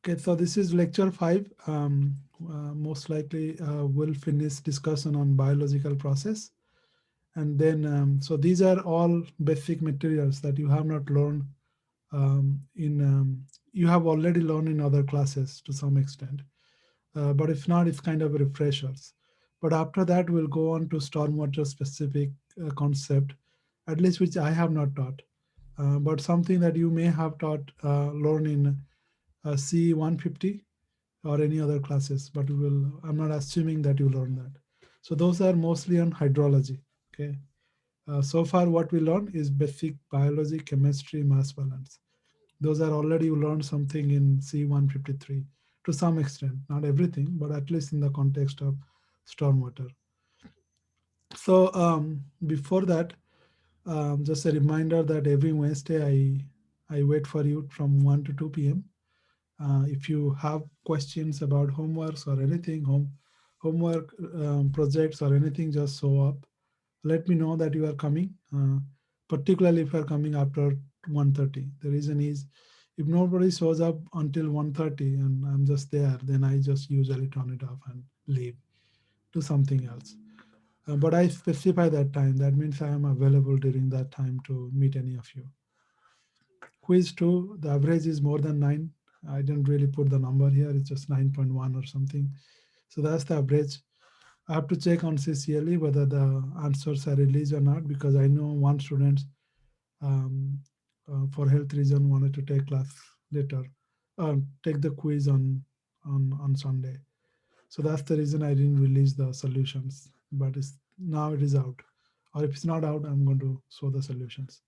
Okay, so this is lecture 5. Most likely we'll finish discussion on biological process. And then, so these are all basic materials that you have not learned you have already learned in other classes to some extent. But if not, it's kind of refreshers. But after that, we'll go on to stormwater specific concept, at least which I have not taught. But something that you may have taught, learn in CE150 or any other classes, but I'm not assuming that you learn that. So those are mostly on hydrology. Okay. So far, what we learned is basic biology, chemistry, mass balance. Those are already you learned something in C153 to some extent, not everything, but at least in the context of stormwater. So before that, just a reminder that every Wednesday I wait for you from 1 to 2 p.m. If you have questions about homeworks or anything, homework projects or anything, just show up. Let me know that you are coming, particularly if you are coming after 1:30. The reason is if nobody shows up until 1:30 and I'm just there, then I just usually turn it off and leave to something else. But I specify that time. That means I am available during that time to meet any of you. Quiz 2, the average is more than 9. I didn't really put the number here. It's just 9.1 or something. So that's the average. I have to check on CCLE whether the answers are released or not, because I know one student um, for health reason wanted to take class later, take the quiz on Sunday. So that's the reason I didn't release the solutions. But now it is out. Or if it's not out, I'm going to show the solutions.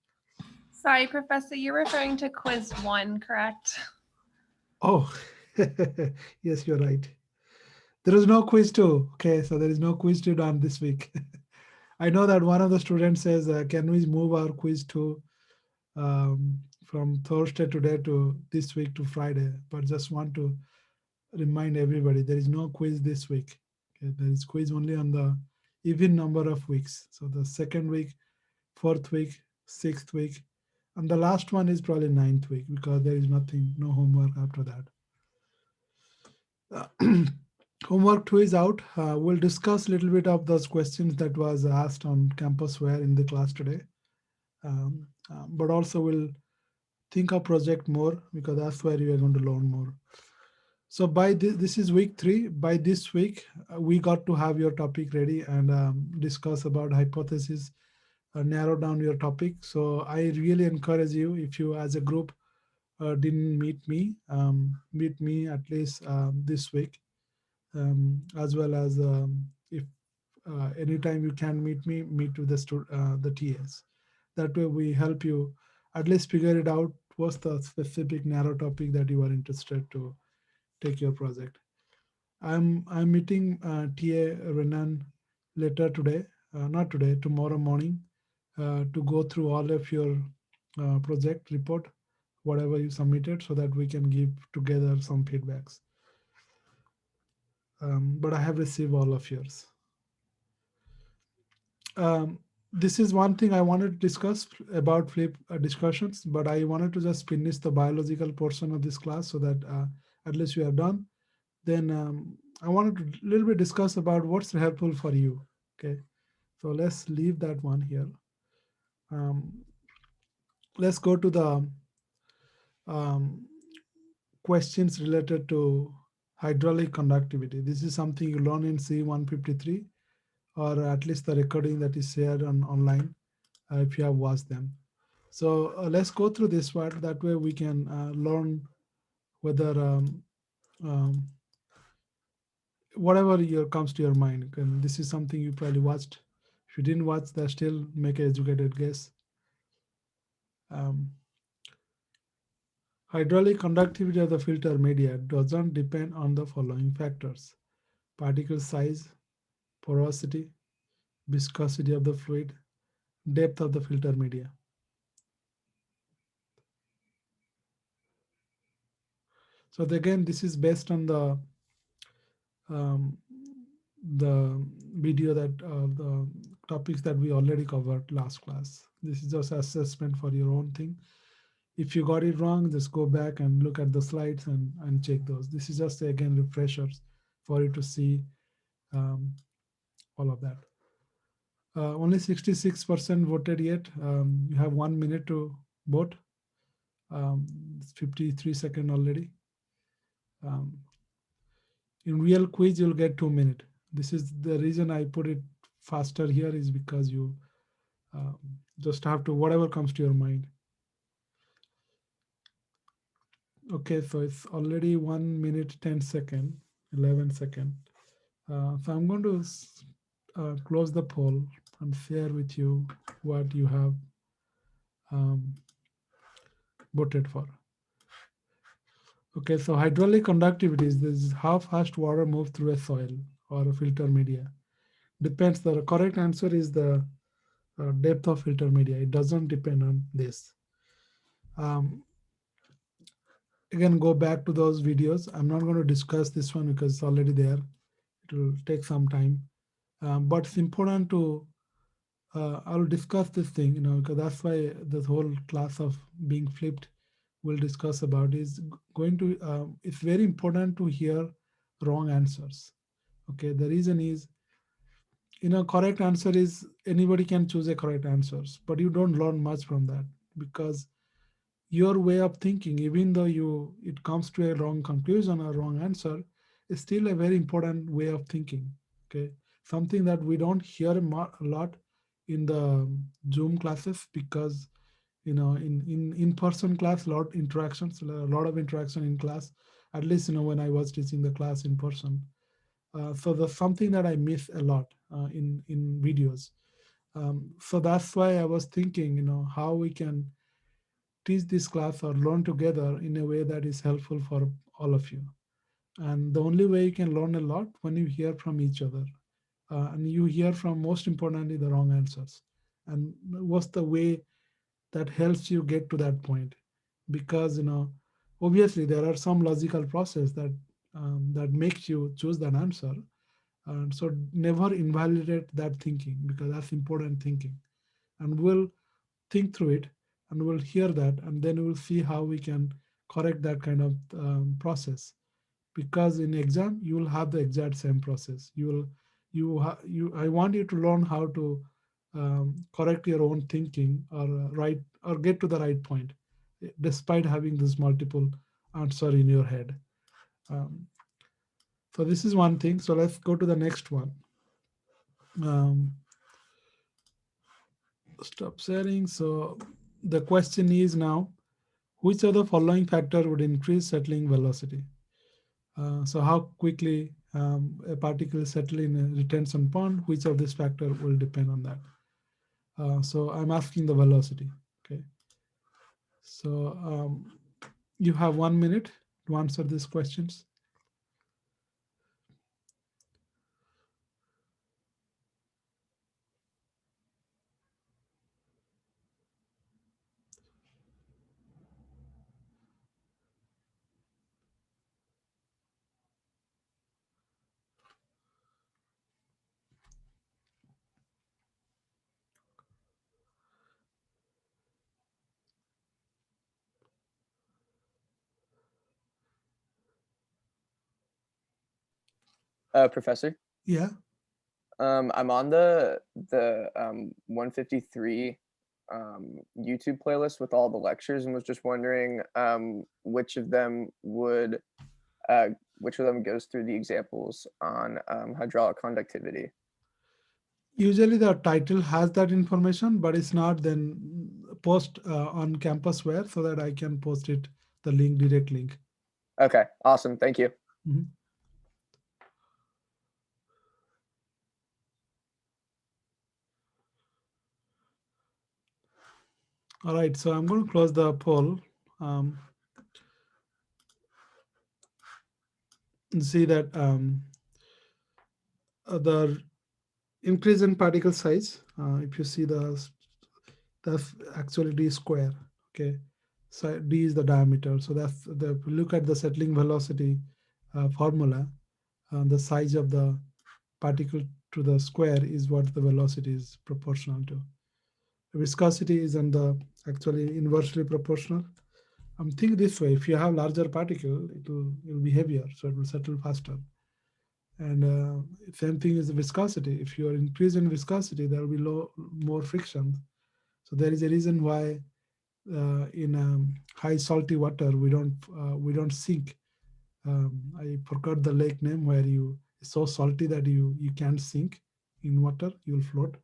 Sorry, Professor, you're referring to quiz 1, correct? Oh, yes, you're right. There is no quiz two. Okay, so there is no quiz two done this week. I know that one of the students says, can we move our quiz to from Thursday today to this week to Friday? But just want to remind everybody there is no quiz this week. Okay, there is quiz only on the even number of weeks. So the second week, fourth week, sixth week, and the last one is probably ninth week because there is nothing, no homework after that. Homework 2 is out. We'll discuss a little bit of those questions that was asked on campusware in the class today. But also we'll think of project more because that's where you are going to learn more. So by this is week 3. By this week, we got to have your topic ready and discuss about hypothesis, narrow down your topic. So I really encourage you, if you as a group didn't meet me at least this week, as well as if anytime you can meet with the TAs. That way we help you at least figure it out. What's the specific narrow topic that you are interested to take your project? I'm meeting TA Renan later today, not today, tomorrow morning, to go through all of your project report, whatever you submitted, so that we can give together some feedbacks. But I have received all of yours. Um, this is one thing I wanted to discuss about flip discussions, but I wanted to just finish the biological portion of this class so that at least we are done. Then I wanted to a little bit discuss about what's helpful for you. Okay, so let's leave that one here. Um, let's go to the um, questions related to hydraulic conductivity. This is something you learn in C153, or at least the recording that is shared online if you have watched them. So let's go through this one. That way we can learn whether um, whatever comes to your mind. And this is something you probably watched. If you didn't watch, that still make an educated guess. Um, Hydraulic conductivity of the filter media doesn't depend on the following factors: particle size, porosity, viscosity of the fluid, depth of the filter media. So again, this is based on um, the video that the topics that we already covered last class. This is just assessment for your own thing. If you got it wrong, just go back and look at the slides and check those. This is just again refreshers for you to see um, all of that. Only 66% voted yet. You have 1 minute to vote. It's 53 seconds already. Um, in real quiz, you'll get 2 minutes. This is the reason I put it faster here is because you um, just have to whatever comes to your mind. Okay, so it's already 1 minute 10 second, 11 second. So I'm going to close the poll and share with you what you have um, voted for. Okay, so hydraulic conductivities, this is how fast water moves through a soil or a filter media. Depends, the correct answer is the depth of filter media. It doesn't depend on this. Um, Again, go back to those videos. I'm not going to discuss this one because it's already there. It will take some time. But it's important to, I'll discuss this thing, because that's why this whole class of being flipped we'll discuss about is going to, it's very important to hear wrong answers. Okay, the reason is, correct answer is anybody can choose a correct answers, but you don't learn much from that because your way of thinking, even though it comes to a wrong conclusion or wrong answer, is still a very important way of thinking. Okay, something that we don't hear a lot in the Zoom classes because in person class, lot interactions, a lot of interaction in class. At least when I was teaching the class in person. So that's something that I miss a lot in videos. So that's why I was thinking, how we can teach this class or learn together in a way that is helpful for all of you. And the only way you can learn a lot when you hear from each other, and you hear from most importantly the wrong answers, and what's the way that helps you get to that point. Because obviously there are some logical process that makes you choose that answer, and so never invalidate that thinking because that's important thinking. And we'll think through it and we'll hear that and then we'll see how we can correct that kind of process. Because in exam you will have the exact same process. I want you to learn how to correct your own thinking or right or get to the right point despite having this multiple answer in your head. um, so this is one thing. So let's go to the next one. um, Stop sharing. So the question is now, which of the following factor would increase settling velocity? So how quickly a particle settle in a retention pond, which of this factor will depend on that? So I'm asking the velocity. Okay. So you have 1 minute to answer these questions. Professor, Yeah. I'm on the 153 YouTube playlist with all the lectures and was just wondering which of them goes through the examples on hydraulic conductivity. Usually the title has that information, but it's not. Then post on campusware so that I can post it, the link, direct link. Okay, awesome. Thank you. Mhm. All right, so I'm going to close the poll. And see that the increase in particle size, if you see that's actually d square. Okay, so d is the diameter. So that's the, if you look at the settling velocity formula, the size of the particle to the square is what the velocity is proportional to. Viscosity is on the actually inversely proportional. I'm thinking this way: if you have larger particle, it'll be heavier, so it will settle faster. And same thing is the viscosity. If you are increasing viscosity, there will be more friction. So there is a reason why in high salty water we don't sink. I forgot the lake name where it's so salty that you can't sink in water. You'll float.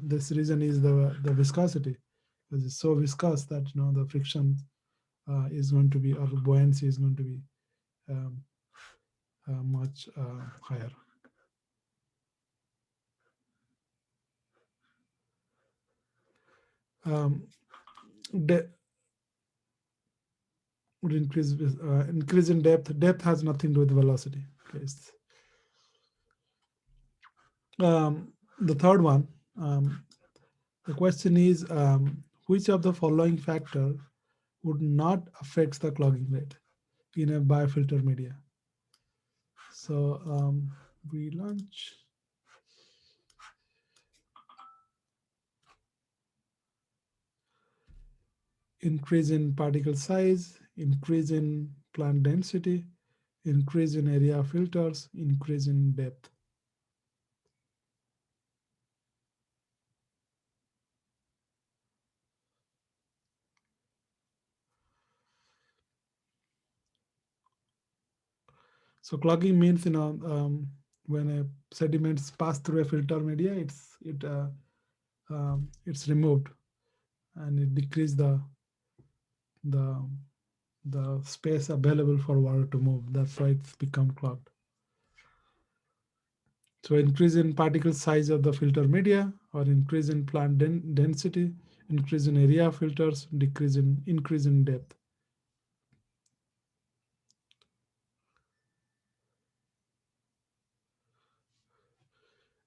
This reason is the viscosity, because it's so viscous that the friction is going to be, or the buoyancy is going to be um, much higher. Um, de- would increase with increase in depth. Depth has nothing to do with velocity. Okay. The third one, the question is, which of the following factor would not affect the clogging rate in a biofilter media? So we launch. Increase in particle size, increase in plant density, increase in area of filters, increase in depth. So clogging means, when a sediments pass through a filter media, it's removed and it decreases the the space available for water to move. That's why it's become clogged. So increase in particle size of the filter media, or increase in plant density, increase in area of filters, increase in depth.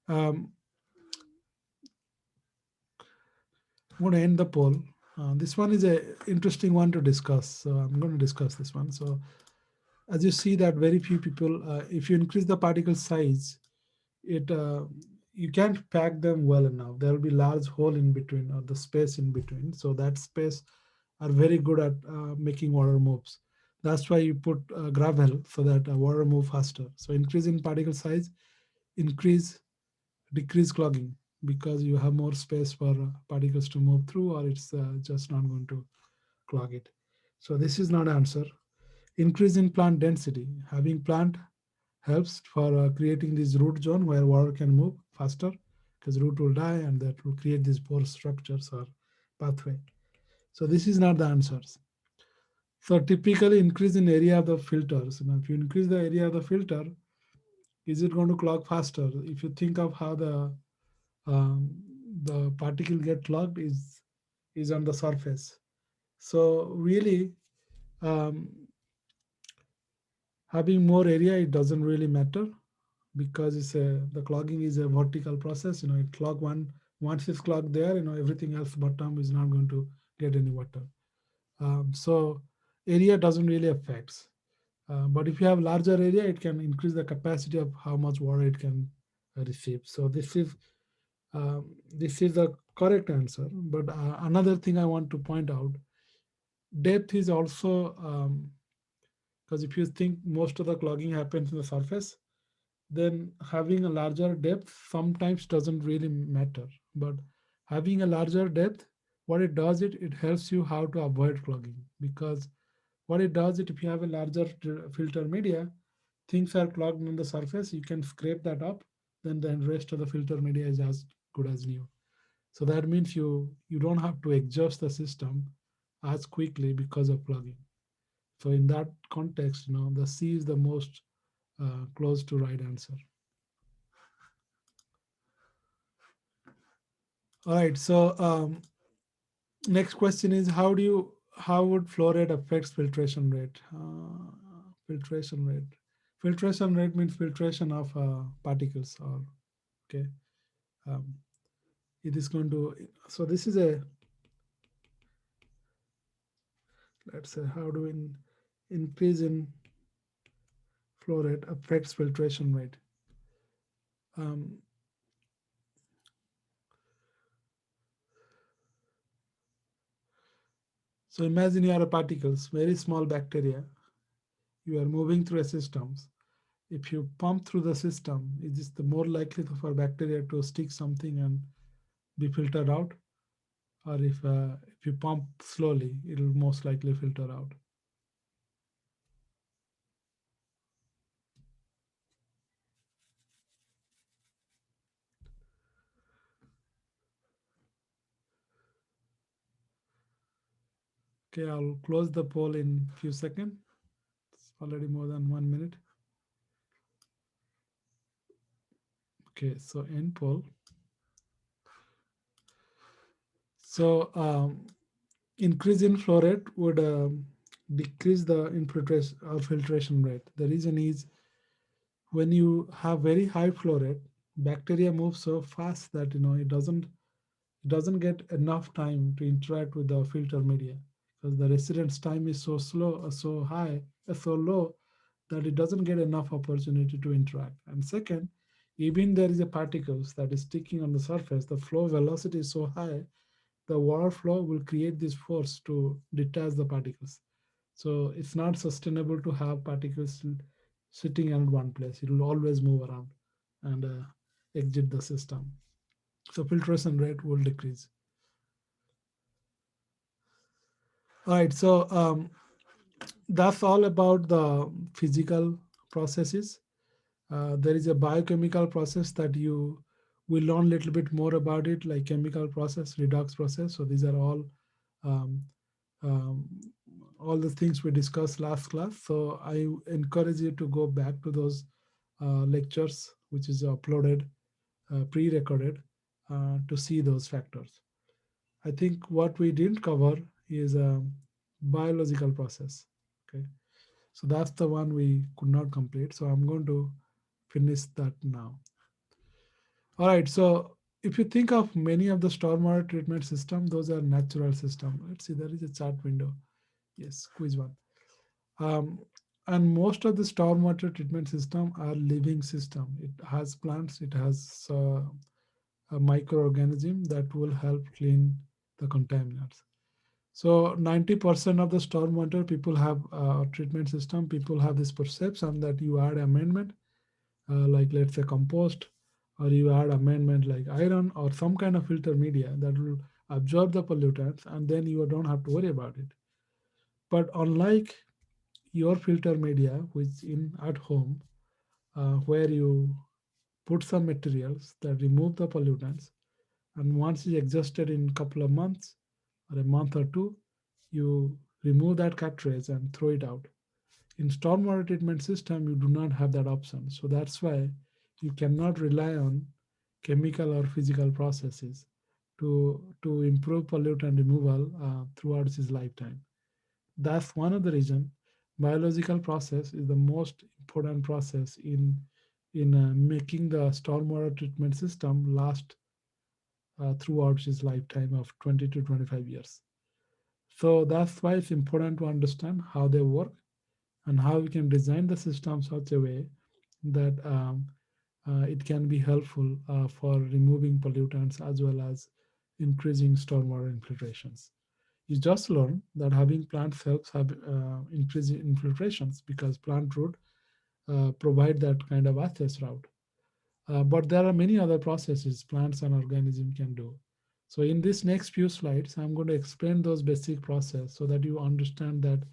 Um, I'm going to end the poll. This one is a interesting one to discuss, so I'm going to discuss this one. So as you see that very few people, if you increase the particle size, it you can't pack them well enough. There will be large hole in between, or the space in between. So that space are very good at making water moves. That's why you put gravel, so that water move faster. So increase in particle size, decrease clogging, because you have more space for particles to move through, or it's just not going to clog it. So this is not answer. Increase in plant density. Having plant helps for creating this root zone where water can move faster, because root will die and that will create these pore structures or pathway. So this is not the answers. So typically increase in area of the filters. If you increase the area of the filter, is it going to clog faster? If you think of how um, the particle get clogged is on the surface. So really, um, having more area, it doesn't really matter, because the clogging is a vertical process. It clog once it's clogged there, everything else bottom is not going to get any water. So area doesn't really affect. But if you have larger area, it can increase the capacity of how much water it can receive. So this is the correct answer. But another thing I want to point out, depth is also, because if you think most of the clogging happens in the surface, then having a larger depth sometimes doesn't really matter. But having a larger depth, what it does, it helps you how to avoid clogging, because what it does, if you have a larger filter media, things are clogged on the surface, you can scrape that up, then the rest of the filter media is as good as new. So that means you don't have to adjust the system as quickly because of clogging. So in that context, the C is the most close to right answer. All right. So next question is, how would flow rate affects filtration rate? Filtration rate. Filtration rate means filtration of particles. Or okay, um, it is going to. So this is a, let's say, how do we increase in flow rate affects filtration rate? Um, So imagine you are a particles, very small bacteria. You are moving through a system. If you pump through the system, it is the more likely for bacteria to stick something and be filtered out. Or if you pump slowly, it will most likely filter out. Okay, I'll close the poll in few seconds. It's already more than 1 minute. Okay, so end poll. So increase in flow rate would decrease the infiltration or filtration rate. The reason is when you have very high flow rate, bacteria move so fast that it doesn't get enough time to interact with the filter media because the residence time is so slow, so high, so low that it doesn't get enough opportunity to interact. And second, even there is a particles that is sticking on the surface, the flow velocity is so high, the water flow will create this force to detach the particles. So it's not sustainable to have particles sitting in one place. It will always move around and exit the system. So filtration rate will decrease. All right, so that's all about the physical processes. There is a biochemical process that you will learn a little bit more about it, like chemical process, redox process. So these are um, um, all the things we discussed last class. So I encourage you to go back to those lectures, which is uploaded, pre-recorded, to see those factors. I think what we didn't cover is a biological process. Okay, so that's the one we could not complete. So I'm going to finish that now. All right. So if you think of many of the stormwater treatment system, those are natural system. Let's see, there is a chart window. Yes, quiz one. Um, and most of the stormwater treatment system are living system. It has plants. It has a microorganism that will help clean the contaminants. So 90% of the stormwater people have treatment system. People have this perception that you add amendment, like let's say compost, or you add amendment like iron or some kind of filter media that will absorb the pollutants, and then you don't have to worry about it. But unlike your filter media, which in at home, where you put some materials that remove the pollutants, and once it's exhausted in a couple of months or a month or two, you remove that cartridge and throw it out. In stormwater treatment system, you do not have that option. So that's why you cannot rely on chemical or physical processes to improve pollutant removal throughout its lifetime. That's one of the reason biological process is the most important process in making the stormwater treatment system last throughout its lifetime of 20 to 25 years. So that's why it's important to understand how they work and how we can design the system such a way that it can be helpful for removing pollutants as well as increasing stormwater infiltrations. You just learned that having plants helps have increasing infiltrations because plant root provide that kind of access route. But there are many other processes plants and organisms can do. So in this next few slides, I'm going to explain those basic process so that you understand that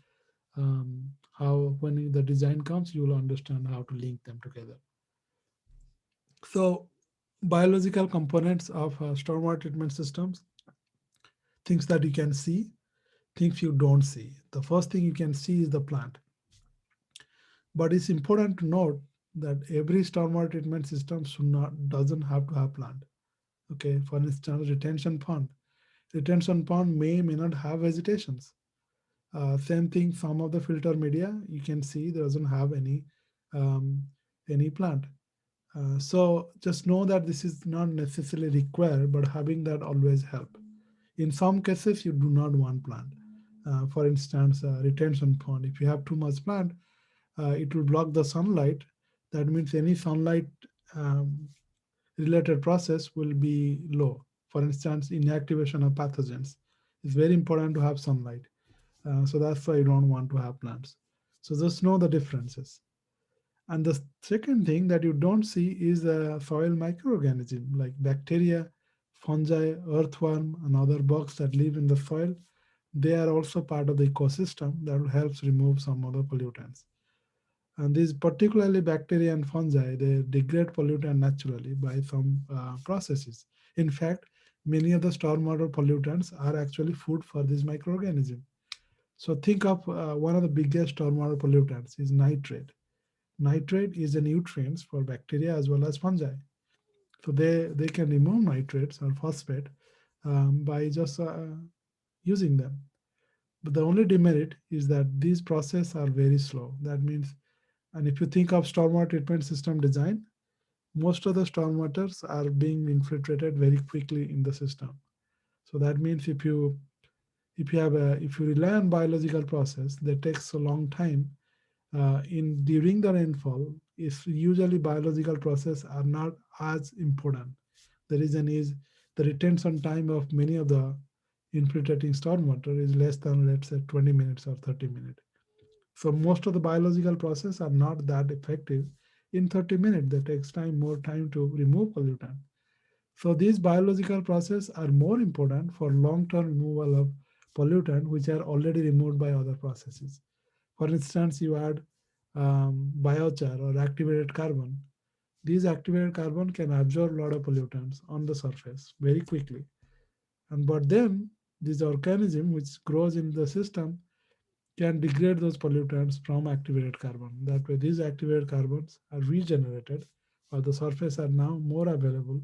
how when the design comes, you will understand how to link them together. So biological components of stormwater treatment systems, things that you can see, things you don't see. The first thing you can see is the plant. But it's important to note that every stormwater treatment system doesn't have to have plant. Okay, for instance, retention pond. Retention pond may not have vegetations. Same thing, some of the filter media you can see doesn't have um, any plant. So just know that this is not necessarily required, but having that always help. In some cases, you do not want plant. For instance, retention pond. If you have too much plant, it will block the sunlight. That means any sunlight um, related process will be low. For instance, inactivation of pathogens. It's very important to have sunlight. So that's why you don't want to have plants. So just know the differences. And the second thing that you don't see is soil microorganism like bacteria, fungi, earthworm, and other bugs that live in the soil. They are also part of the ecosystem that helps remove some other pollutants. And these particularly bacteria and fungi, they degrade pollutant naturally by some processes. In fact, many of the stormwater pollutants are actually food for these microorganisms. So think of one of the biggest stormwater pollutants is nitrate. Nitrate is a nutrient for bacteria as well as fungi. So they can remove nitrates or phosphate by just using them. But the only demerit is that these processes are very slow. That means, and if you think of stormwater treatment system design, most of the stormwaters are being infiltrated very quickly in the system. So that means if you rely on biological process that takes a long time in during the rainfall, is usually biological process are not as important. The reason is the retention time of many of the infiltrating stormwater is less than, let's say, 20 minutes or 30 minutes. So most of the biological process are not that effective in 30 minutes. That takes more time to remove pollutant. So these biological processes are more important for long-term removal of pollutant which are already removed by other processes. For instance, you add biochar or activated carbon. These activated carbon can absorb a lot of pollutants on the surface very quickly. And but then this organism which grows in the system can degrade those pollutants from activated carbon. That way, these activated carbons are regenerated, or the surface are now more available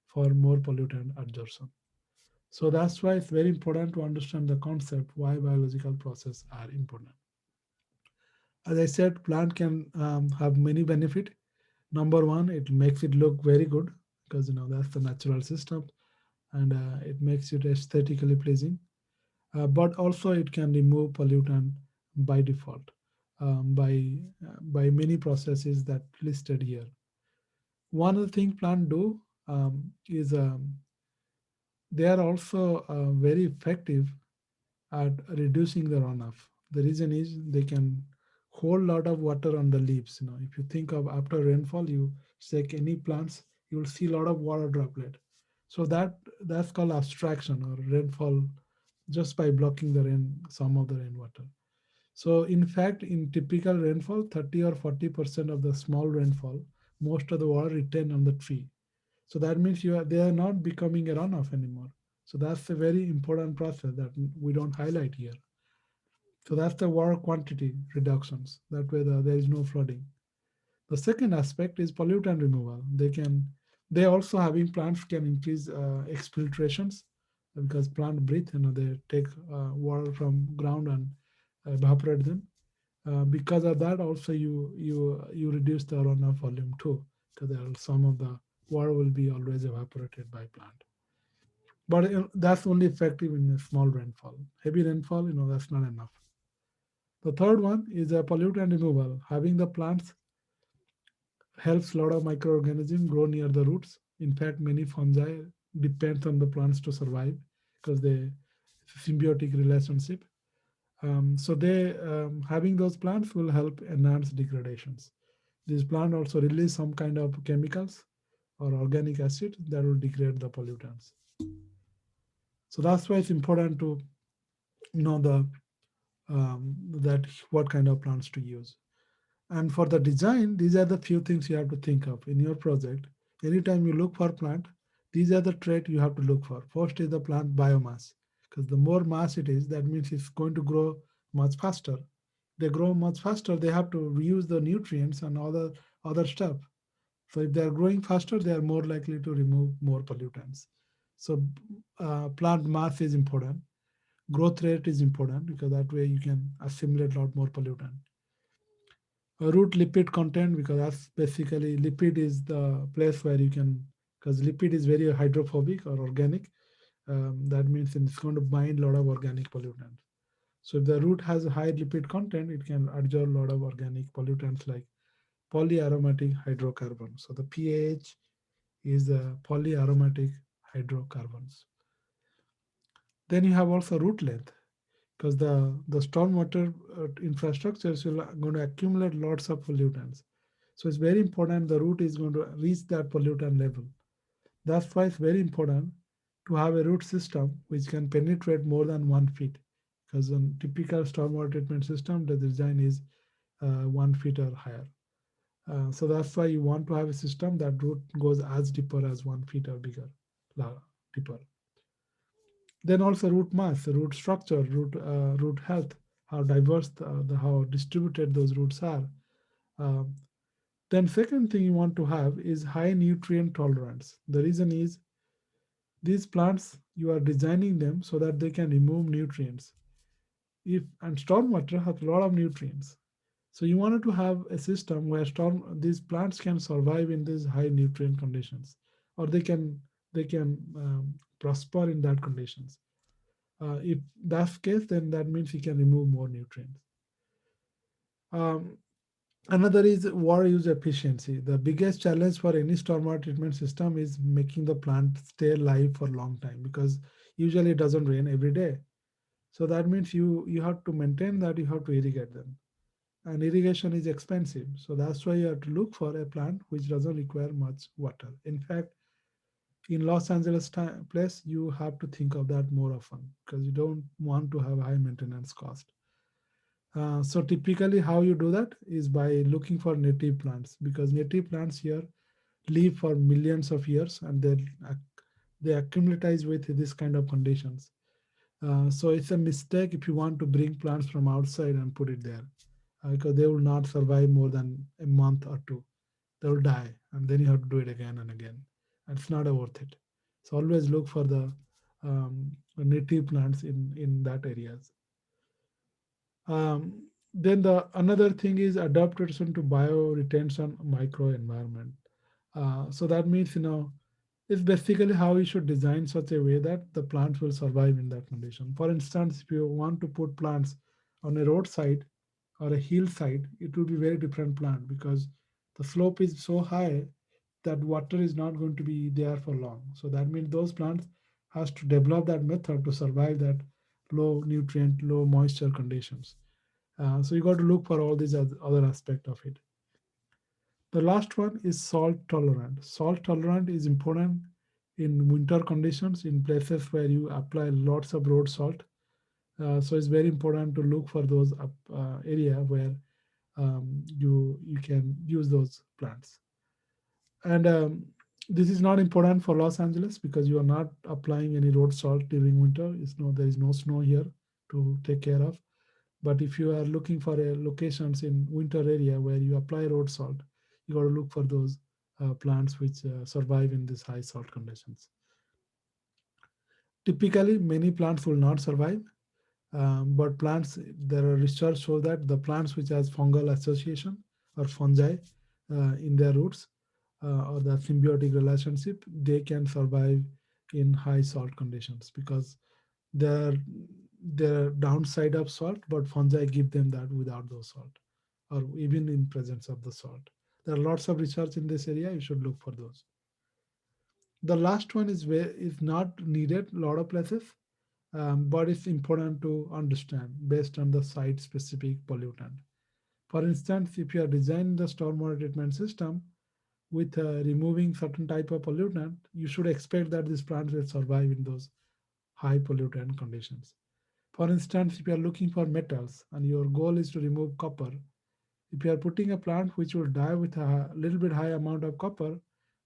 for more pollutant absorption. So that's why it's very important to understand the concept why biological processes are important. As I said, plant can have many benefit. Number one, it makes it look very good because that's the natural system, and it makes it aesthetically pleasing. But also it can remove pollutant by default by many processes that listed here. One of the things plant do is they are also very effective at reducing the runoff. The reason is they can hold a lot of water on the leaves. If you think of after rainfall, you check any plants, you will see a lot of water droplet. So that's called abstraction or rainfall, just by blocking the rain, some of the rainwater. So in fact, in typical rainfall, 30 or 40% of the small rainfall, most of the water retained on the tree. So that means they are not becoming a runoff anymore. So that's a very important process that we don't highlight here. So that's the water quantity reductions. That way there is no flooding. The second aspect is pollutant removal. They also having plants can increase exfiltrations because plant breathe, they take water from ground and evaporate them. Because of that, also you reduce the runoff volume too, because some of the water will be always evaporated by plant. But that's only effective in a small rainfall. Heavy rainfall, that's not enough. The third one is a pollutant removal. Having the plants helps a lot of microorganisms grow near the roots. In fact, many fungi depend on the plants to survive because they symbiotic relationship. So they having those plants will help enhance degradations. This plant also release some kind of chemicals or organic acid that will degrade the pollutants. So that's why it's important to know that what kind of plants to use. And for the design, these are the few things you have to think of in your project. Anytime you look for plant, these are the trait you have to look for. First is the plant biomass, because the more mass it is, that means it's going to grow much faster. They grow much faster, they have to reuse the nutrients and other stuff. So if they are growing faster, they are more likely to remove more pollutants. So plant mass is important. Growth rate is important because that way you can assimilate a lot more pollutant. Root lipid content, because that's basically lipid is the place where you can, because lipid is very hydrophobic or organic. That means it's going to bind a lot of organic pollutants. So if the root has a high lipid content, it can absorb a lot of organic pollutants like polyaromatic hydrocarbons. So the PAH is the polyaromatic hydrocarbons. Then you have also root length. because the stormwater infrastructures will going to accumulate lots of pollutants. So it's very important the root is going to reach that pollutant level. That's why it's very important to have a root system which can penetrate more than 1 feet. Because on typical stormwater treatment system, the design is 1 feet or higher. So that's why you want to have a system that root goes as deeper as 1 feet or bigger, deeper. Then also root mass, root structure, root health, how diverse how distributed those roots are. Um, then second thing you want to have is high nutrient tolerance. The reason is these plants you are designing them so that they can remove nutrients. If and stormwater has a lot of nutrients. So you wanted to have a system where these plants can survive in these high nutrient conditions, or they can prosper in that conditions. If that's the case, then that means you can remove more nutrients. Um, Another is water use efficiency. The biggest challenge for any stormwater treatment system is making the plant stay alive for a long time because usually it doesn't rain every day. So that means you have to maintain that, you have to irrigate them. And irrigation is expensive. So that's why you have to look for a plant which doesn't require much water. In fact, in Los Angeles place, you have to think of that more often because you don't want to have high maintenance cost. So typically how you do that is by looking for native plants because native plants here live for millions of years and they acclimatize with this kind of conditions. So it's a mistake if you want to bring plants from outside and put it there because they will not survive more than a month or two. They will die and then you have to do it again and again. And it's not worth it. So always look for the native plants in that areas. Then the another thing is adaptation to bioretention microenvironment. So that means it's basically how you should design such a way that the plants will survive in that condition. For instance, if you want to put plants on a roadside or a hillside, it will be very different plant because the slope is so high that water is not going to be there for long. So that means those plants has to develop that method to survive that low nutrient, low moisture conditions. So you got to look for all these other aspect of it. The last one is salt tolerant. Salt tolerant is important in winter conditions in places where you apply lots of road salt. So it's very important to look for those area where you can use those plants. And this is not important for Los Angeles because you are not applying any road salt during winter. There is no snow here to take care of. But if you are looking for a locations in winter area where you apply road salt, you got to look for those plants which survive in these high salt conditions. Typically, many plants will not survive, but plants, there are research show that the plants which has fungal association or fungi in their roots or the symbiotic relationship, they can survive in high salt conditions because they're the downside of salt, but fungi give them that without those salt or even in presence of the salt. There are lots of research in this area. You should look for those. The last one is where is not needed a lot of places, but it's important to understand based on the site specific pollutant. For instance, if you are designing the stormwater treatment system with removing certain type of pollutant, you should expect that these plants will survive in those high pollutant conditions. For instance, if you are looking for metals and your goal is to remove copper, if you are putting a plant which will die with a little bit high amount of copper,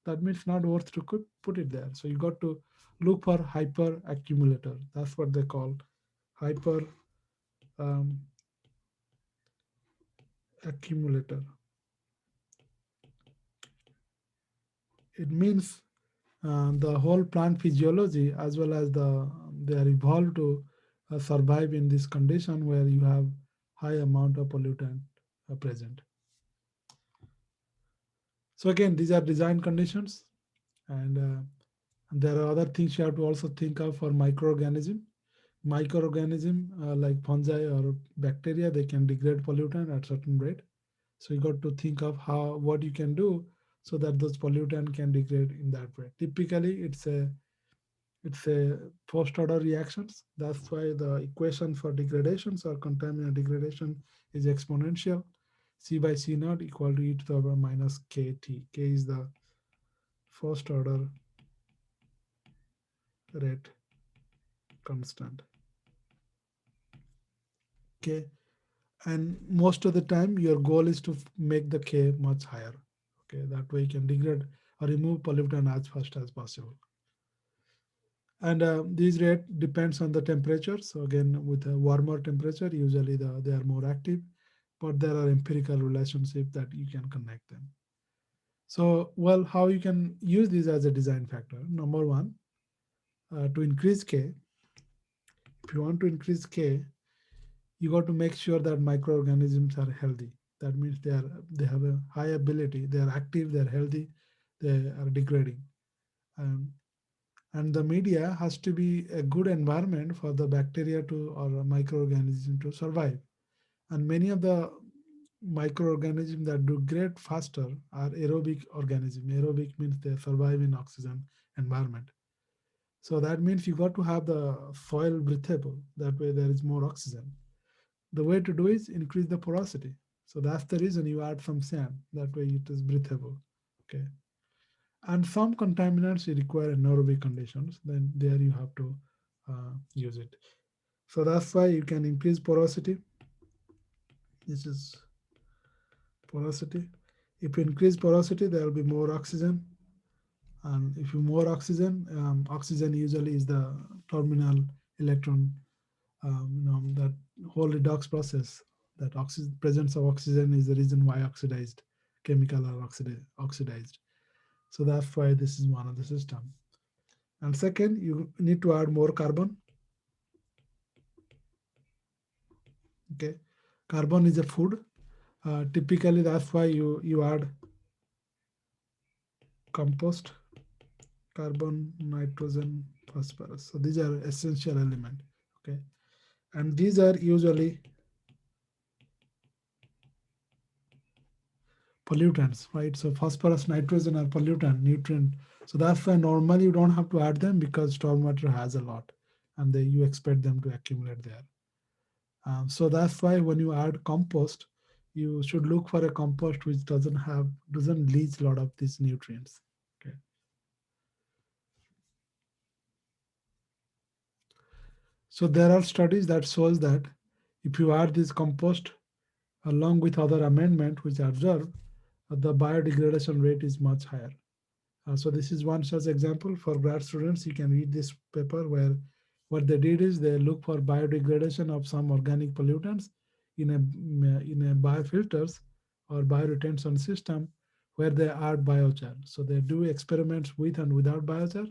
that means not worth to put it there. So you got to look for hyper accumulator. That's what they call hyper um, accumulator. It means the whole plant physiology as well as they are evolved to survive in this condition where you have high amount of pollutant present. So again, these are design conditions, and there are other things you have to also think of for microorganism. Microorganism like fungi or bacteria, they can degrade pollutant at certain rate. So you got to think of what you can do so that those pollutant can degrade in that way. Typically, It's a first order reactions. That's why the equation for degradations or contaminant degradation is exponential. C by C naught equal to e to the power minus kt. K is the first order rate constant. Okay, and most of the time your goal is to make the K much higher. Okay, that way you can degrade or remove pollutant as fast as possible. And this rate depends on the temperature. So again, with a warmer temperature, usually they are more active, but there are empirical relationships that you can connect them. So, well, how you can use this as a design factor? Number one, to increase K, if you want to increase K, you got to make sure that microorganisms are healthy. That means they have a high ability, they are active, they are healthy, they are degrading. Um, and the media has to be a good environment for the bacteria to or a microorganism to survive. And many of the microorganisms that do great faster are aerobic organisms. Aerobic means they survive in oxygen environment. So that means you got to have the soil breathable. That way there is more oxygen. The way to do is increase the porosity. So that's the reason you add some sand. That way it is breathable. Okay. And some contaminants require anaerobic conditions. Then there you have to use it. So that's why you can increase porosity. This is porosity. If you increase porosity, there will be more oxygen. And if you more oxygen, oxygen usually is the terminal electron. That whole redox process. That presence of oxygen is the reason why oxidized chemical are oxidized. So that's why this is one of the system. And second, you need to add more carbon. Okay, carbon is a food. Typically, that's why you add compost, carbon, nitrogen, phosphorus. So these are essential element. Okay, and these are usually pollutants, right? So phosphorus, nitrogen are pollutant, nutrient. So that's why normally you don't have to add them because stormwater has a lot, and you expect them to accumulate there. So that's why when you add compost, you should look for a compost which doesn't leach a lot of these nutrients. Okay. So there are studies that shows that if you add this compost along with other amendment which are observed, the biodegradation rate is much higher. So this is one such example for grad students. You can read this paper where what they did is they look for biodegradation of some organic pollutants in a biofilters or bioretention system where they add biochar. So they do experiments with and without biochar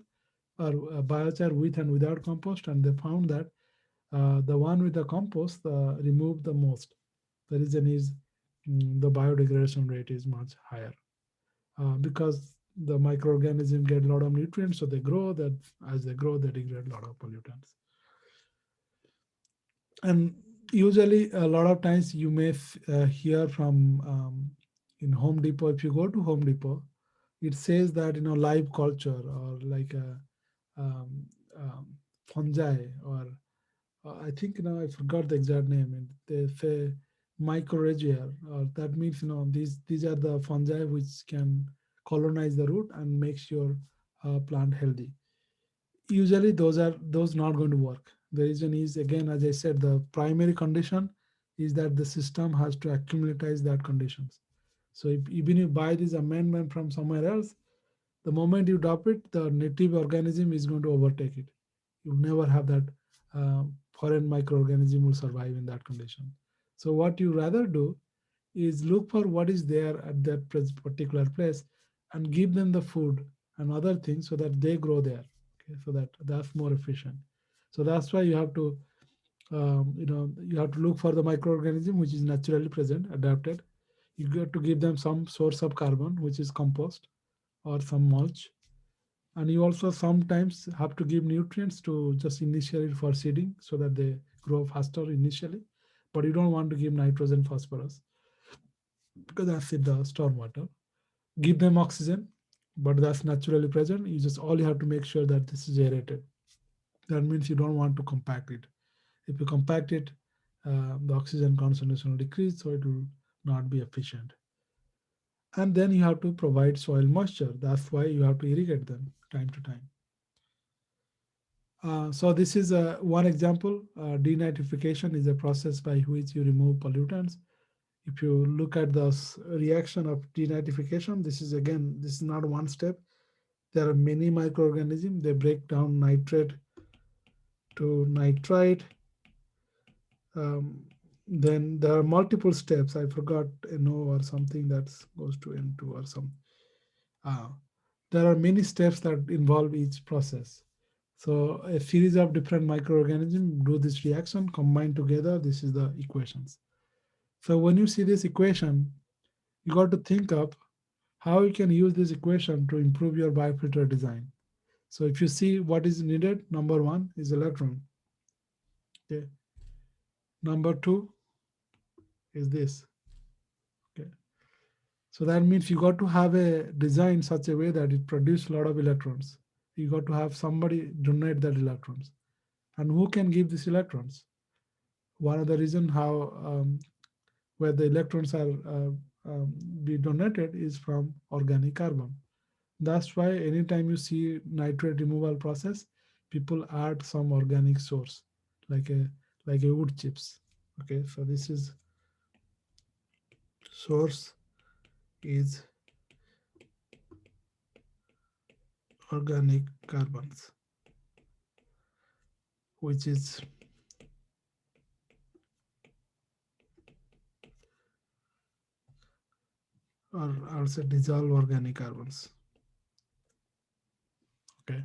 or biochar with and without compost, and they found that the one with the compost removed the most. The reason is the biodegradation rate is much higher because the microorganism get a lot of nutrients, so they grow. That as they grow, they degrade a lot of pollutants. And usually, a lot of times you may hear from in Home Depot. If you go to Home Depot, it says that live culture or like a um, um, fungi or I think I forgot the exact name. And they say mycorrhizae, or that means these are the fungi which can colonize the root and makes your plant healthy. Usually those not going to work. The reason is again, as I said, the primary condition is that the system has to acclimatize that conditions. So even if you buy this amendment from somewhere else, the moment you drop it, the native organism is going to overtake it. You never have that foreign microorganism will survive in that condition. So what you rather do is look for what is there at that particular place and give them the food and other things so that they grow there. Okay, so that's more efficient. So that's why you have to you have to look for the microorganism which is naturally present, adapted. You got to give them some source of carbon, which is compost or some mulch, and you also sometimes have to give nutrients to just initially for seeding so that they grow faster initially, but you don't want to give nitrogen, phosphorus because that's in the stormwater. Give them oxygen, but that's naturally present. You just all you have to make sure that this is aerated. That means you don't want to compact it. If you compact it, the oxygen concentration will decrease, so it will not be efficient. And then you have to provide soil moisture. That's why you have to irrigate them time to time. So this is one example. Denitrification is a process by which you remove pollutants. If you look at the reaction of denitrification, this is not one step. There are many microorganisms. They break down nitrate to nitrite. Um, then there are multiple steps. I forgot NO or something that goes to N2 or some. Uh, there are many steps that involve each process. So a series of different microorganisms do this reaction, combine together. This is the equations. So when you see this equation, you got to think of how you can use this equation to improve your biofilter design. So if you see what is needed, number one is electron. Okay. Number two is this. Okay. So that means you got to have a design such a way that it produces a lot of electrons. You got to have somebody donate that electrons. And who can give these electrons? One of the reason how where the electrons are be donated is from organic carbon. That's why anytime you see nitrate removal process, people add some organic source like a wood chips. Okay, so this is source is organic carbons, which is or also dissolve organic carbons. Okay,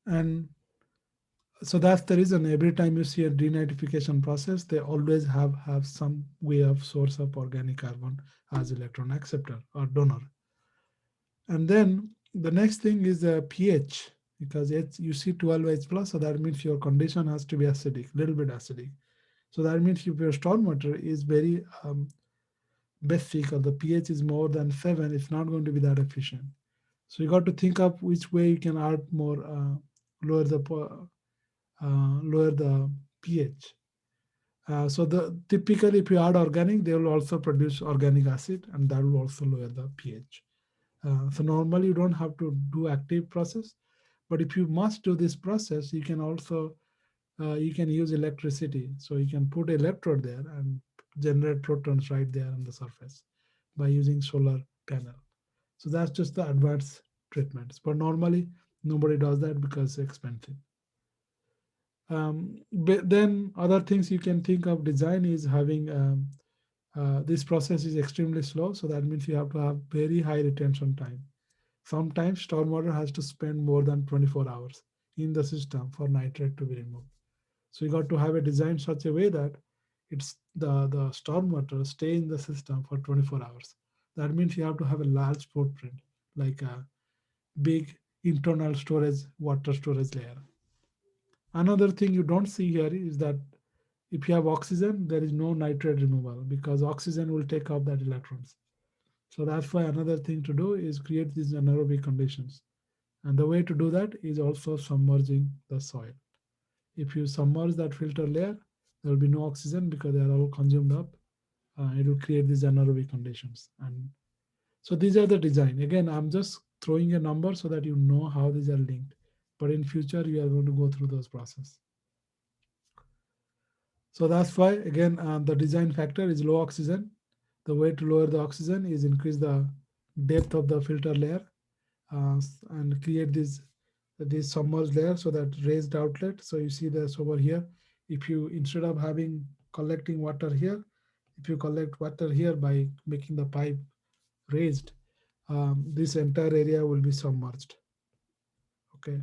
and so that's the reason every time you see a denitrification process, they always have some way of source of organic carbon as electron acceptor or donor. And then the next thing is the pH, because you see 12H plus, so that means your condition has to be acidic, little bit acidic. So that means if your stormwater is very basic or the pH is more than 7, it's not going to be that efficient. So you got to think of which way you can add more, lower the pH. So typically if you add organic, they will also produce organic acid, and that will also lower the pH. So normally you don't have to do active process, but if you must do this process, you can also you can use electricity. So you can put electrode there and generate protons right there on the surface by using solar panel. So that's just the advanced treatments. But normally nobody does that because it's expensive. But then other things you can think of design is having this process is extremely slow. So that means you have to have very high retention time. Sometimes stormwater has to spend more than 24 hours in the system for nitrate to be removed. So you got to have a design such a way that it's the stormwater stay in the system for 24 hours. That means you have to have a large footprint, like a big internal storage, water storage layer. Another thing you don't see here is that if you have oxygen, there is no nitrate removal because oxygen will take up that electrons. So that's why another thing to do is create these anaerobic conditions. And the way to do that is also submerging the soil. If you submerge that filter layer, there will be no oxygen because they are all consumed up. It will create these anaerobic conditions. And so these are the design. Again, I'm just throwing a number so that you know how these are linked. But in future, you are going to go through those process. So that's why, again, the design factor is low oxygen. The way to lower the oxygen is increase the depth of the filter layer and create this submerged layer, so that raised outlet. So you see this over here. If you, instead of having collecting water here, if you collect water here by making the pipe raised, this entire area will be submerged. Okay.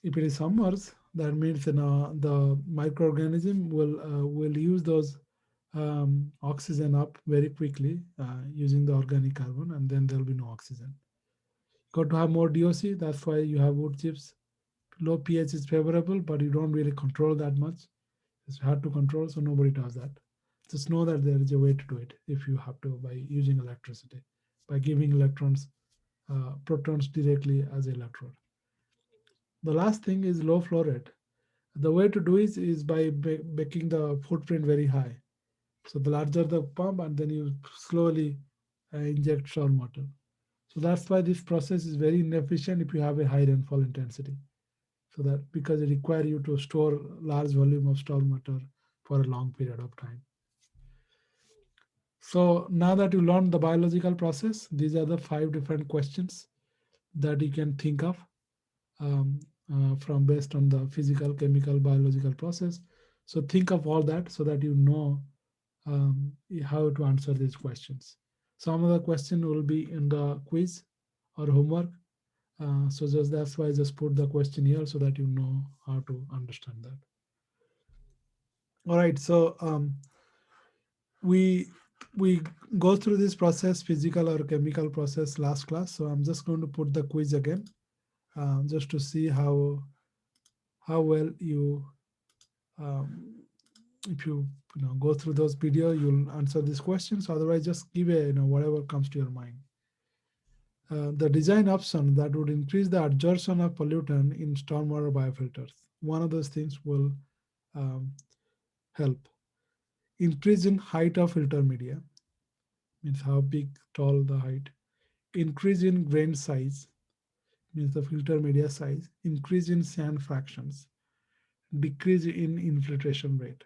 If it is submerged, that means the microorganism will use those oxygen up very quickly using the organic carbon, and then there will be no oxygen. Got to have more DOC. That's why you have wood chips. Low pH is favorable, but you don't really control that much. It's hard to control, so nobody does that. Just know that there is a way to do it if you have to, by using electricity, by giving electrons, protons directly as electrode. The last thing is low flow rate. The way to do it is by making the footprint very high. So the larger the pump, and then you slowly inject stormwater. So that's why this process is very inefficient if you have a high rainfall intensity. So that because it requires you to store large volume of stormwater for a long period of time. So now that you learned the biological process, these are the 5 different questions that you can think of um, from based on the physical, chemical, biological process. So think of all that so that you know how to answer these questions. Some of the question will be in the quiz or homework. So just that's why I just put the question here so that you know how to understand that. All right, so we go through this process, physical or chemical process last class. So I'm just going to put the quiz again, just to see how well you if you go through those video, you'll answer these questions. Otherwise, just give a whatever comes to your mind. The design option that would increase the absorption of pollutant in stormwater biofilters. One of those things will help. Increase in height of filter media, means how big, tall the height. Increase in grain size, means the filter media size. Increase in sand fractions. Decrease in infiltration rate.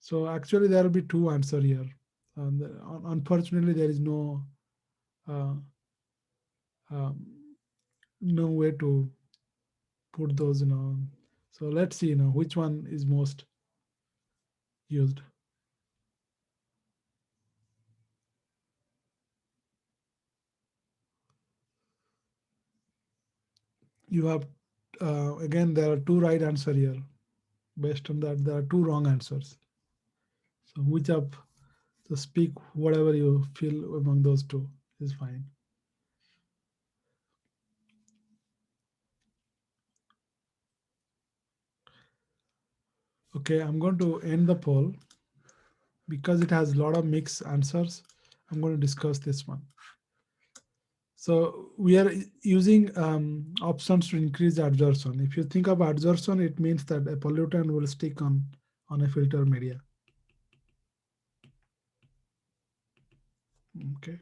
So actually there will be 2 answers here. And unfortunately, there is uh, um, no way to put those, So let's see, which one is most used. You have, again, there are 2 right answers here. Based on that, there are 2 wrong answers. So which up, so speak whatever you feel among those 2 is fine. Okay, I'm going to end the poll. Because it has a lot of mixed answers, I'm going to discuss this one. So we are using options to increase absorption. If you think of absorption, it means that a pollutant will stick on a filter media. Okay.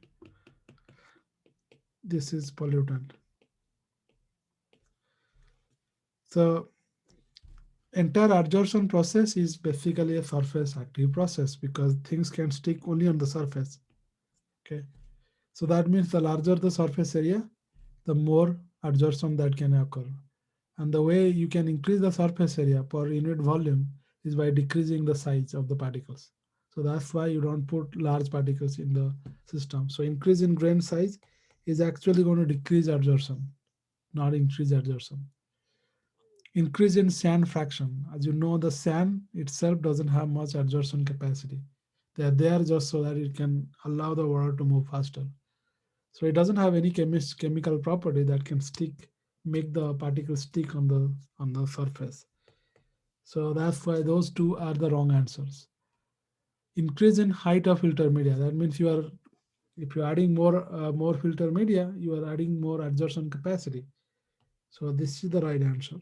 This is pollutant. So entire absorption process is basically a surface active process because things can stick only on the surface. Okay. So that means the larger the surface area, the more absorption that can occur. And the way you can increase the surface area per unit volume is by decreasing the size of the particles. So that's why you don't put large particles in the system. So increase in grain size is actually going to decrease absorption, not increase absorption. Increase in sand fraction. As you know, the sand itself doesn't have much absorption capacity. They are there just so that it can allow the water to move faster. So it doesn't have any chemical property that can make the particles stick on the surface. So that's why those 2 are the wrong answers. Increase in height of filter media. That means if you're adding more filter media, you are adding more absorption capacity. So this is the right answer.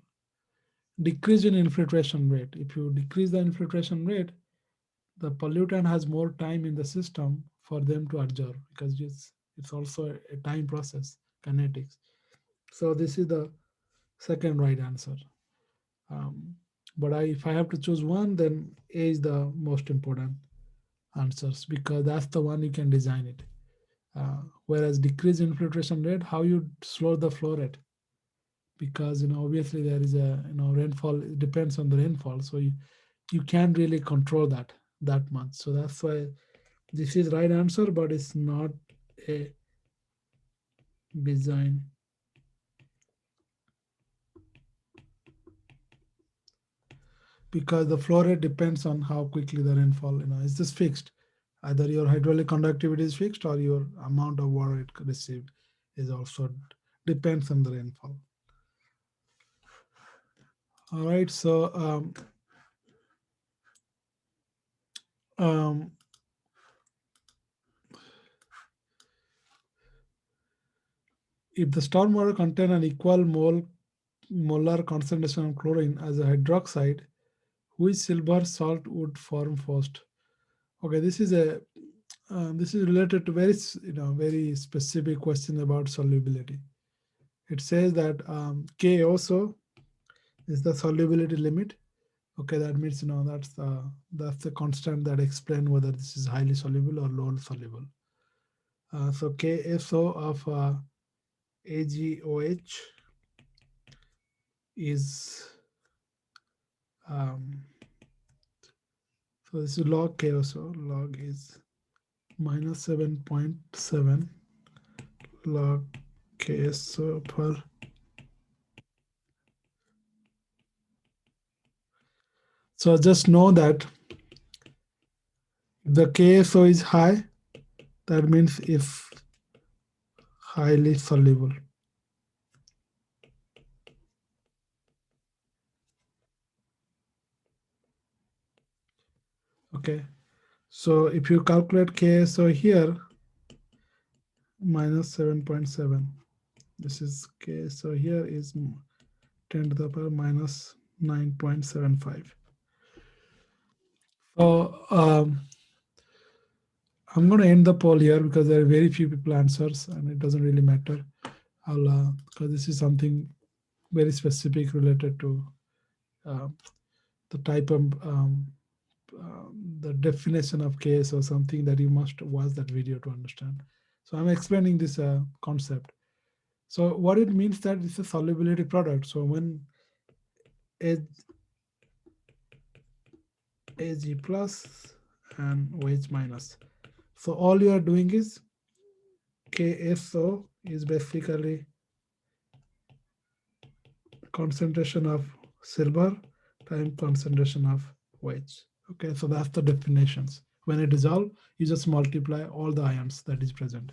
Decrease in infiltration rate. If you decrease the infiltration rate, the pollutant has more time in the system for them to absorb because it's also a time process, kinetics. So this is the second right answer. But if I have to choose one, then A is the most important answers because that's the one you can design it. Whereas decrease infiltration rate, how you slow the flow rate, because obviously there is a rainfall. It depends on the rainfall, so you can't really control that much. So that's why this is right answer, but it's not a design. Because the flow rate depends on how quickly the rainfall, is just fixed. Either your hydraulic conductivity is fixed or your amount of water it received is also depends on the rainfall. All right, so if the stormwater contain an equal molar concentration of chlorine as a hydroxide, which silver salt would form first? Okay, this is related to very specific question about solubility. It says that K also is the solubility limit. Okay, that means that's the constant that explains whether this is highly soluble or low soluble. So KSO of AgOH is so this is log KSO. Log is minus 7.7 log KSO per. So just know that if the KSO is high, that means it's highly soluble. Okay, so if you calculate KSO here, minus 7.7, this is KSO here is 10 to the power minus 9.75. So I'm going to end the poll here because there are very few people answers and it doesn't really matter. I'll because this is something very specific related to the type of the definition of case or something that you must watch that video to understand. So I'm explaining this concept. So what it means that it's a solubility product. So when Ag plus and OH minus. So all you are doing is KSO is basically concentration of silver times concentration of OH. Okay, so that's the definitions. When it dissolves, you just multiply all the ions that is present.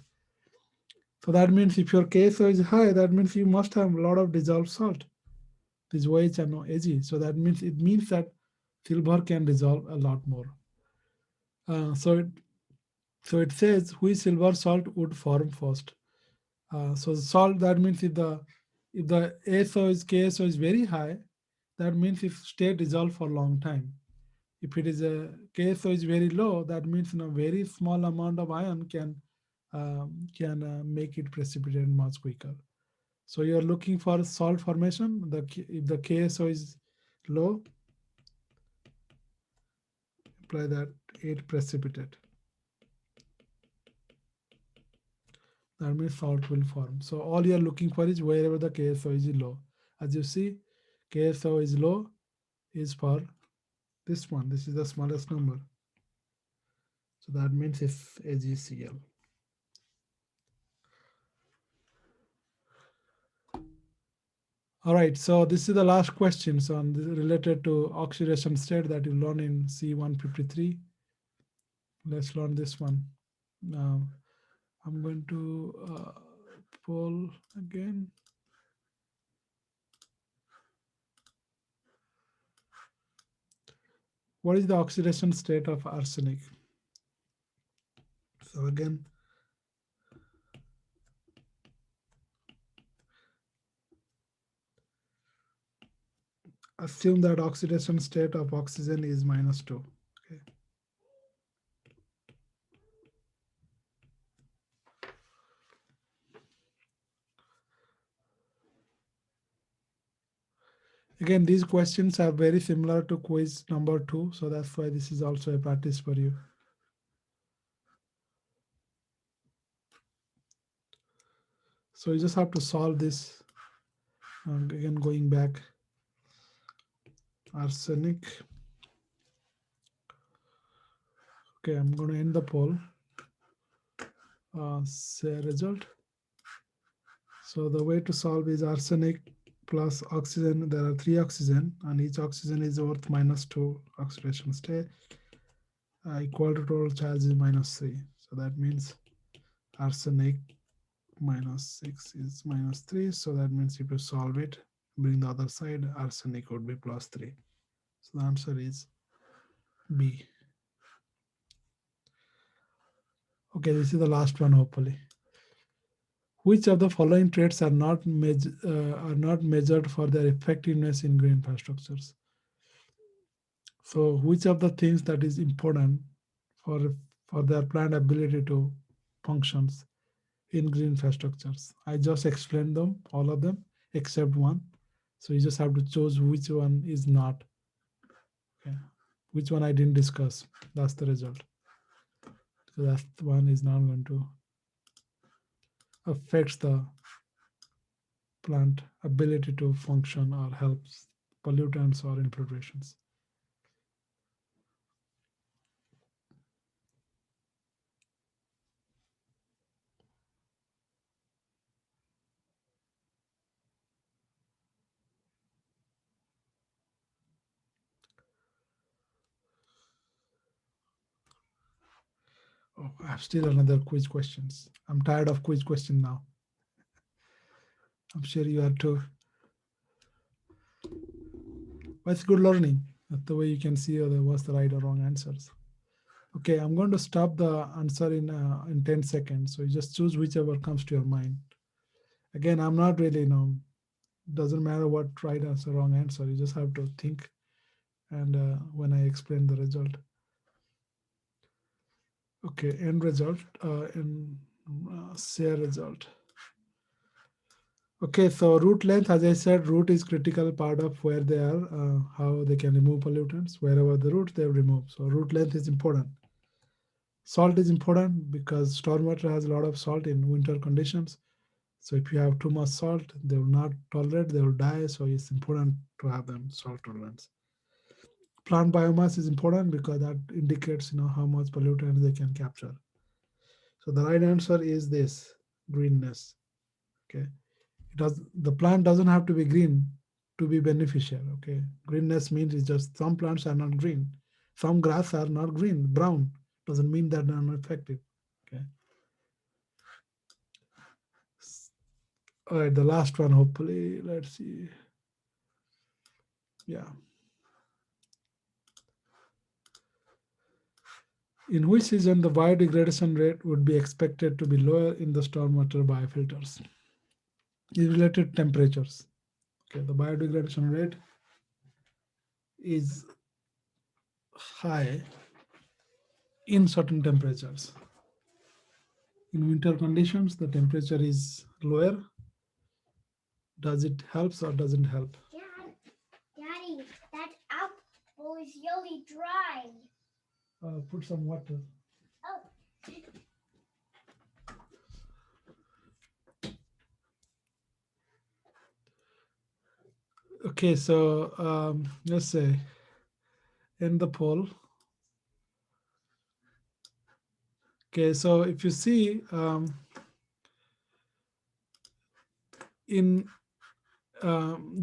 So that means if your KSO is high, that means you must have a lot of dissolved salt. This OH and no Ag. So that means it means that silver can dissolve a lot more. So it says which silver salt would form first. So salt, that means if the ASO is KSO is very high, that means it stay dissolved for a long time. If it is a KSO is very low, that means very small amount of ion can make it precipitate much quicker. So you are looking for salt formation. If the KSO is low, apply that 8 precipitate. That means salt will form. So all you are looking for is wherever the KSO is low. As you see, KSO is low is for this one. This is the smallest number. So that means it's AgCl. All right, so this is the last question. So related to oxidation state that you learn in CEE159. Let's learn this one. Now, I'm going to poll again. What is the oxidation state of arsenic? So again, assume that oxidation state of oxygen is -2. Okay. Again, these questions are very similar to quiz number 2, so that's why this is also a practice for you. So you just have to solve this. Again, going back, arsenic. Okay, I'm going to end the poll. Say result. So the way to solve is arsenic plus oxygen. There are 3 oxygen, and each oxygen is worth -2 oxidation state. Equal to total charge is -3. So that means arsenic -6 is -3. So that means if you solve it, bring the other side, arsenic would be +3. So the answer is B. Okay, this is the last one, hopefully. Which of the following traits are not measured for their effectiveness in green infrastructures? So which of the things that is important for their plant ability to functions in green infrastructures? I just explained them, all of them, except one. So you just have to choose which one is not. Okay. Which one I didn't discuss. That's the result. So that one is not going to affect the plant ability to function or helps pollutants or infiltrations. Oh, I have still another quiz questions. I'm tired of quiz question now. I'm sure you are too. But it's good learning. That's the way you can see what's the right or wrong answers. Okay, I'm going to stop the answer in 10 seconds. So you just choose whichever comes to your mind. Again, I'm not really, doesn't matter what right answer, wrong answer. You just have to think. And when I explain the result. Okay, end result, share result. Okay, so root length, as I said, root is critical part of where they are, how they can remove pollutants. Wherever the root, they remove. So root length is important. Salt is important because stormwater has a lot of salt in winter conditions. So if you have too much salt, they will not tolerate, they will die. So it's important to have them salt tolerance. Plant biomass is important because that indicates how much pollutants they can capture. So the right answer is this, greenness. Okay. The plant doesn't have to be green to be beneficial. Okay. Greenness means it's just some plants are not green. Some grass are not green, brown. Doesn't mean that they're not effective. Okay. All right, the last one, hopefully. Let's see. Yeah. In which season the biodegradation rate would be expected to be lower in the stormwater biofilters? Is related to temperatures. Okay, the biodegradation rate is high in certain temperatures. In winter conditions, the temperature is lower. Does it help or doesn't help? Daddy, that apple is really dry. Put some water. Oh. Okay, so let's say in the poll. Okay, so if you see in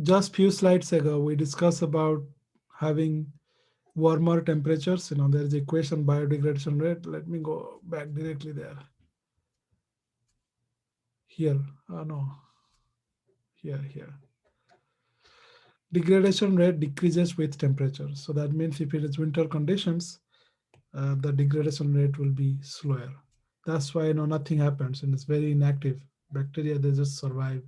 just few slides ago, we discussed about having warmer temperatures. There's equation biodegradation rate. Let me go back directly there. Here, no, here. Degradation rate decreases with temperature. So that means if it is winter conditions, the degradation rate will be slower. That's why nothing happens and it's very inactive. Bacteria, they just survive.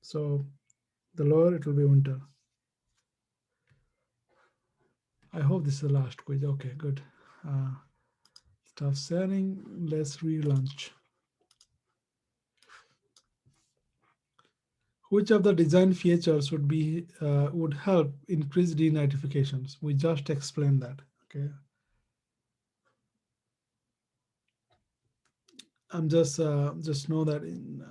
So the lower it will be winter. I hope this is the last quiz. Okay, good. Stop sharing. Let's relaunch. Which of the design features would help increase denitrifications? We just explained that. Okay. I'm just know that in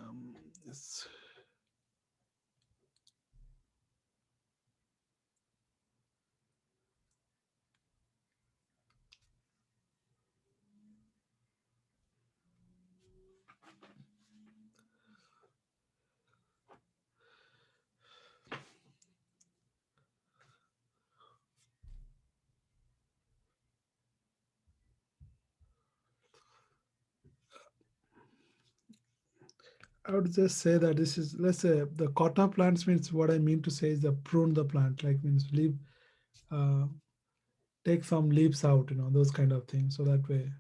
I would just say that this is, let's say the kata plants means, what I mean to say is the prune the plant, like means leave, take some leaves out, those kind of things. So that way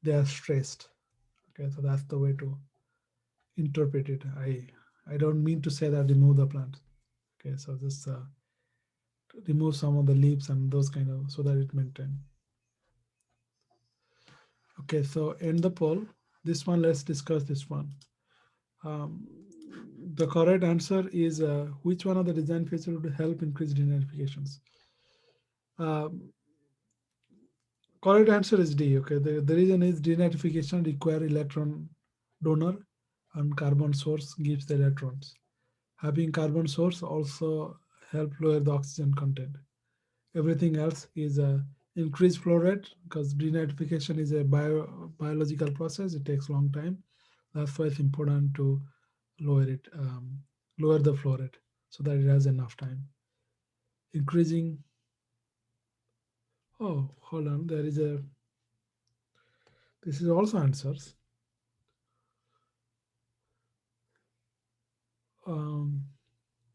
they are stressed. Okay, so that's the way to interpret it. I don't mean to say that remove the plant. Okay, so just remove some of the leaves and those kind of, so that it maintain. Okay, so end the poll. This one, let's discuss this one. Um, the correct answer is which one of the design features would help increase denitrifications? Um, correct answer is D. Okay, the reason is denitrification require electron donor and carbon source gives the electrons. Having carbon source also help lower the oxygen content. Everything else is a increased flow rate because denitrification is a biological process. It takes a long time. That's why it's important to lower it, lower the flow rate so that it has enough time. Increasing. Oh, hold on. There is a. This is also answers.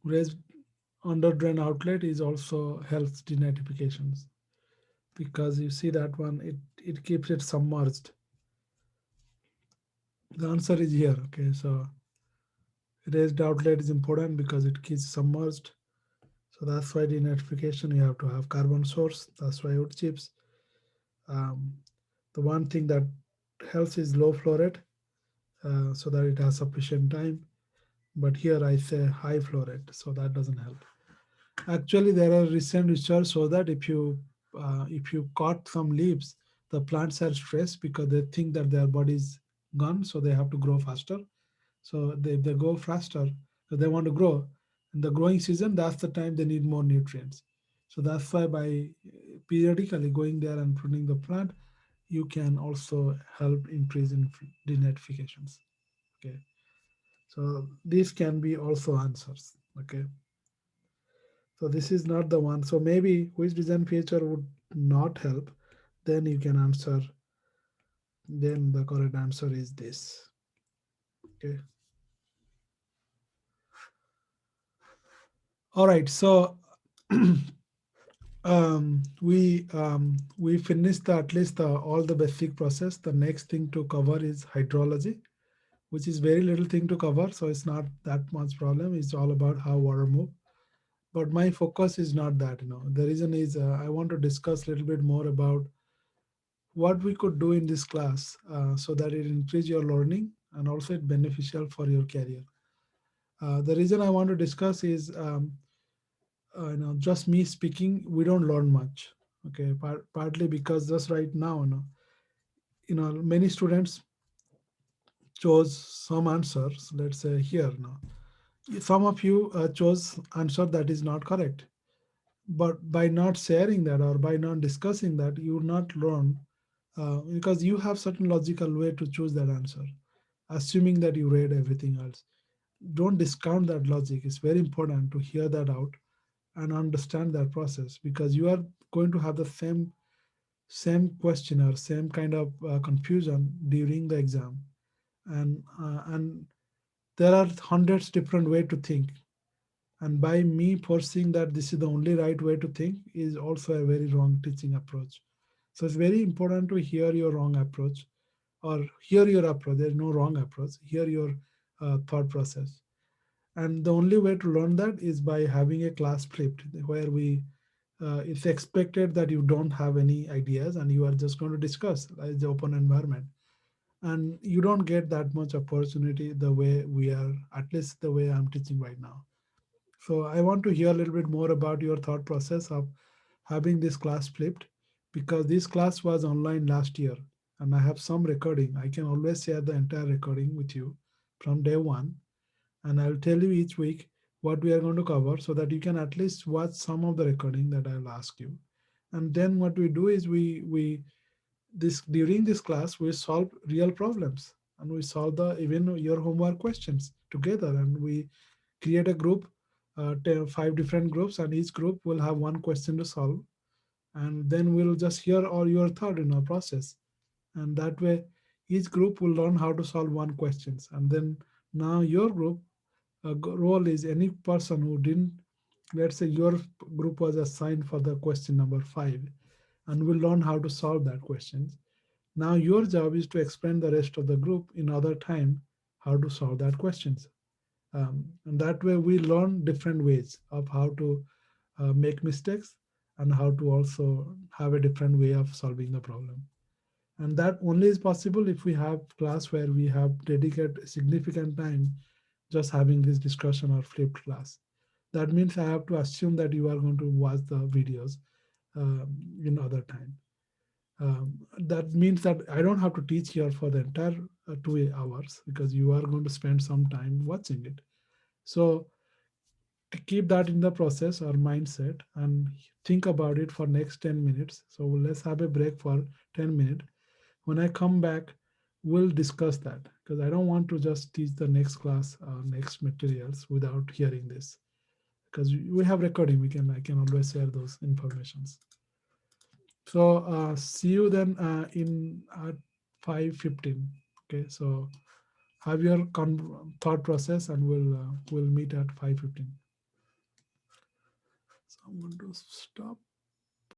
Raised under drain outlet is also helps denitrifications because you see that one. It keeps it submerged. The answer is here. Okay, so raised outlet is important because it keeps submerged. So that's why denitrification, you have to have carbon source. That's why wood chips. The one thing that helps is low flow rate so that it has sufficient time. But here I say high flow rate, so that doesn't help. Actually, there are recent research so that if you cut some leaves, the plants are stressed because they think that their body is gone, so they have to grow faster. So they go faster, so they want to grow. In the growing season, that's the time they need more nutrients. So that's why by periodically going there and pruning the plant, you can also help increase in denitrifications. Okay, so these can be also answers. Okay, so this is not the one. So maybe which design feature would not help? Then you can answer. Then the correct answer is this. Okay. All right. So we finished at least all the basic process. The next thing to cover is hydrology, which is very little thing to cover. So it's not that much problem. It's all about how water move. But my focus is not that. The reason is I want to discuss a little bit more about what we could do in this class so that it increase your learning and also it beneficial for your career. The reason I want to discuss is just me speaking, we don't learn much. Okay, partly because just right now, many students chose some answers. Let's say here now, some of you chose answer that is not correct. But by not sharing that or by not discussing that, you will not learn because you have certain logical way to choose that answer, assuming that you read everything else. Don't discount that logic. It's very important to hear that out and understand that process because you are going to have the same question or same kind of confusion during the exam, and there are hundreds different way to think. And by me forcing that this is the only right way to think is also a very wrong teaching approach. So it's very important to hear your wrong approach or hear your approach. There's no wrong approach. Hear your thought process. And the only way to learn that is by having a class flipped where it's expected that you don't have any ideas and you are just going to discuss as the open environment. And you don't get that much opportunity the way we are, at least the way I'm teaching right now. So I want to hear a little bit more about your thought process of having this class flipped because this class was online last year and I have some recording. I can always share the entire recording with you from day one, and I'll tell you each week what we are going to cover so that you can at least watch some of the recording that I'll ask you. And then what we do is we this during this class we solve real problems and we solve the even your homework questions together, and we create a group, 5 different groups, and each group will have one question to solve. And then we'll just hear all your thought in our process. And that way, each group will learn how to solve one questions. And then now your group role is any person who didn't, let's say your group was assigned for the question number 5, and will learn how to solve that questions. Now your job is to explain the rest of the group in other time how to solve that questions. And that way we learn different ways of how to make mistakes and how to also have a different way of solving the problem. And that only is possible if we have class where we have dedicated significant time just having this discussion or flipped class. That means I have to assume that you are going to watch the videos in other time. That means that I don't have to teach here for the entire 2 hours because you are going to spend some time watching it. So to keep that in the process or mindset and think about it for next 10 minutes. So let's have a break for 10 minutes. When I come back, we'll discuss that because I don't want to just teach the next class or next materials without hearing this. Because we have recording, I can always share those informations. So see you then in at 5:15. Okay, so have your thought process, and we'll meet at 5:15. So I'm going to stop.